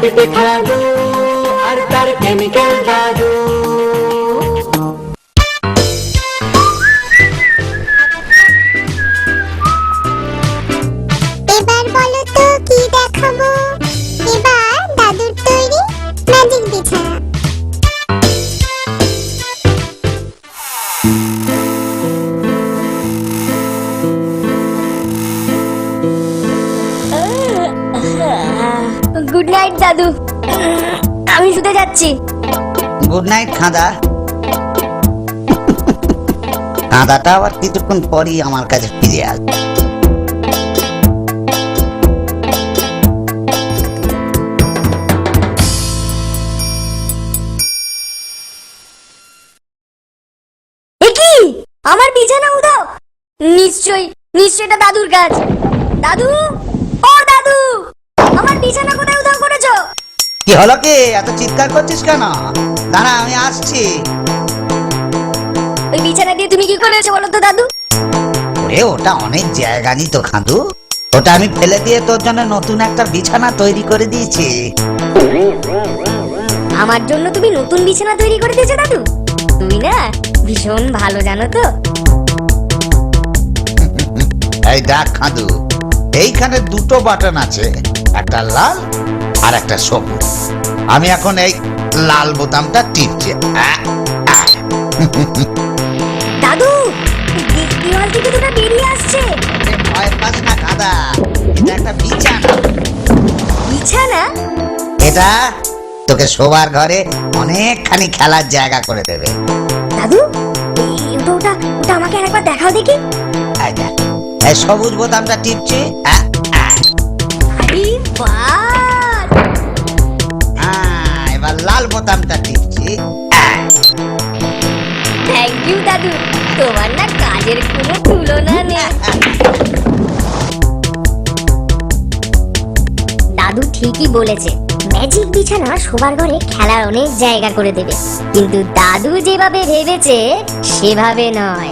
পিঠে খাবো আর তার কেমিক্যাল জাদু। এবার বলো তো কি দেখাবো? এবার দাদুর তৈরি ম্যাজিক বিছানা। গুড নাইট দাদু, আমি শুতে যাচ্ছি। Good night খাঁদা। খাঁদাটা আবার কিছুক্ষণ পরই আমার কাছে ফিরে আসবে। এ কি, আমার বিছানা উধাও? নিশ্চয়ই নিশ্চয়ই এটা দাদুর কাজ। দাদু, ও দাদু, আমার বিছানা কোথায় উধাও করেছো? কি হলো কি, এত চিৎকার করছিস কেন? দাঁড়া, আমি আসছি। ওই বিছানা দিয়ে তুমি কি করেছো বলো তো দাদু? ওরে, ওটা অনেক জায়গা নিত খাঁদু। ওটা আমি ফেলে দিয়ে তোর জন্য নতুন একটা বিছানা তৈরি করে দিয়েছি। আমার জন্য তুমি নতুন বিছানা তৈরি করে দিয়েছো দাদু? তুমি না ভীষণ ভালো জানো তো। এই দেখ খাঁদু, এইখানে দুটো বাটন আছে, একটা লাল আর একটা সবুজ। আমি এখন এই লাল বোতামটা টিপছি। দাদু, দেওয়াল থেকে দুটো বেরিয়ে আসছে। ভয় পাস না খাদা, এটা একটা বিছানা। বিছানা? এটা তোকে শোবার ঘরে অনেকখানি খেলার জায়গা করে দেবে। দাদু, ওটা ওটা ওটা আমাকে আরেকবার দেখাও দেখি। এই দেখ, এই সবুজ বোতামটা টিপছি। আরে বাহ! এবার লাল বোতামটা টিপছি। থ্যাংক ইউ দাদু, তোমার না কাজের কোনো তুলনা নেই। দাদু ঠিকই বলেছে, ম্যাজিক বিছানা শোবার ঘরে খেলার অনেক জায়গা করে দেবে, কিন্তু দাদু যেভাবে ভেবেছে সেভাবে নয়।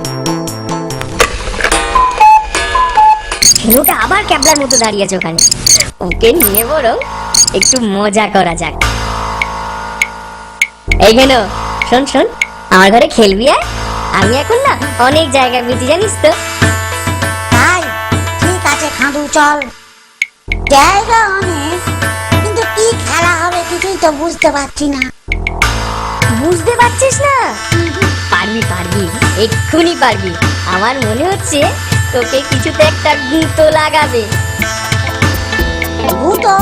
ছেলেটা আবার ক্যাবলার মতো দাঁড়িয়েছে ওখানে, ওকে নিয়ে বরং একটু মজা করা যাক। এই কেন, শোন শোন, আমার ঘরে খেলবি? আমি এখন না অনেক জায়গা বুঝি, জানিস তো। তাই ঠিক আছে খাঁদু, চল। জায়গা অনেক, কিন্তু কি খেলা হবে কিছুই তো বুঝতে পারছি না। বুঝতে পারছিস না? পারবি পারবি, এক্ষুনি পারবি। আমার মনে হচ্ছে তোকে কিছুতে একটা গুঁতো লাগাবে। ভূতো?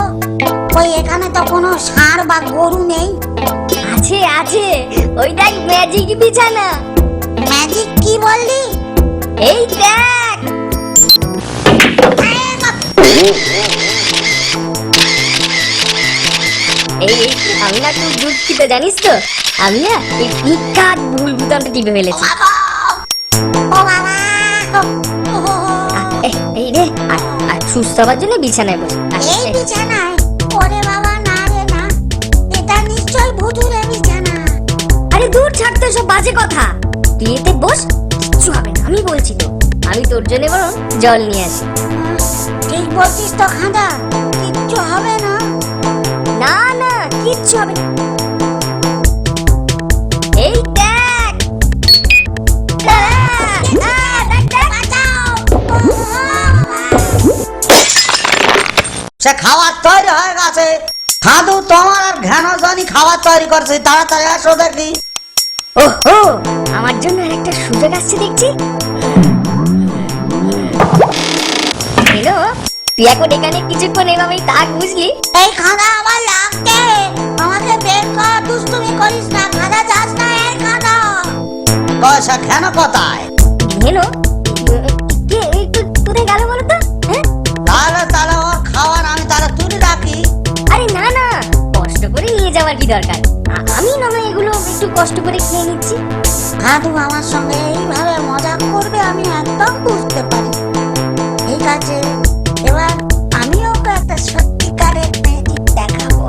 ওই এখানে তো কোনো ষাঁড় বা গরু নেই। আছে আছে, ওই দেখ ম্যাজিক বিছানা। ম্যাজিক কি বললি? এই দেখ। এই এই, আমি না খুব দুঃখিত, জানিস তো। আমি না এই বিখ্যাত ভুল বুতামটা টিপে ফেলেছি। ও বাবা! এই রে, আর সুস্থ হবার জন্য বিছানায় বস। এই বিছানায়? ওরে বাবা, না রে না, এটা নিশ্চয়ই ভুতুরে বিছানা। আরে দূর, ছাড়তে সব বাজে কথা। তুই এতে বস, কিচ্ছু হবে না, আমি বলছি তো। আমি তোর জন্য বরং জল নিয়ে আসি। ঠিক বলছিস তো খাঁদা, কিচ্ছু হবে না? না না, কিচ্ছু হবে না। এই দেখ। সে খাবার তৈরি হয়ে গেছে। খাদু, তোমার আর ঘেন জানি খাবার তৈরি করছে, তাড়াতাড়ি আসো দেখি। ওহো, আমার জন্য একটা সুযোগ আসছে দেখছি। হ্যালো, তুই এখন এখানে কিছুক্ষণ এভাবেই থাক, বুঝলি? এই খাঁদা, আমার লাগতে, আমাকে বের কর। দুষ্টুমি করিস না খাঁদা, যাস না। এই খাঁদা, পয়সা ঘেন কোথায়? হ্যালো, কোথায় গেল বলো তো? হ্যাঁ, তাহলে তাহলে ওর খাবার আমি তাহলে তুলে রাখি। আরে না না, কষ্ট করে নিয়ে যাওয়ার কি দরকার? আমি না হয় এগুলো একটু কষ্ট করে খেয়ে নিচ্ছি। খাদু আমার সঙ্গে এইভাবে মজা করবে আমি একদম বুঝতে পারি। ঠিক আছে, এবার আমিও ওকে একটা সত্যিকারের ম্যাজিক দেখাবো।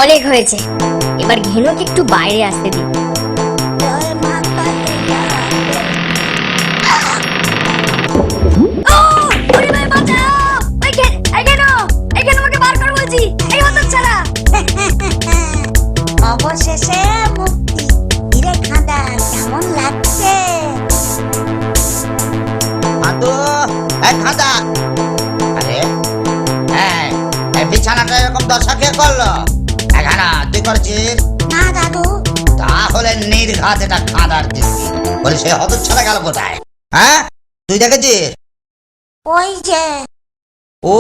অনেক হয়েছে, এবার ঘেনুকে একটু বাইরে আসতে দিই। জয় মা কালী। বিছানাটা এরকম দশা কে করলো? এখানে তুই করছিস? না দাদু, তাহলে নির্ঘাত এটা কাঁদার দিবি। বলি সে হতচ্ছাড়া গেল কোথায়? হ্যাঁ, তুই দেখেছিস? ওই যে ও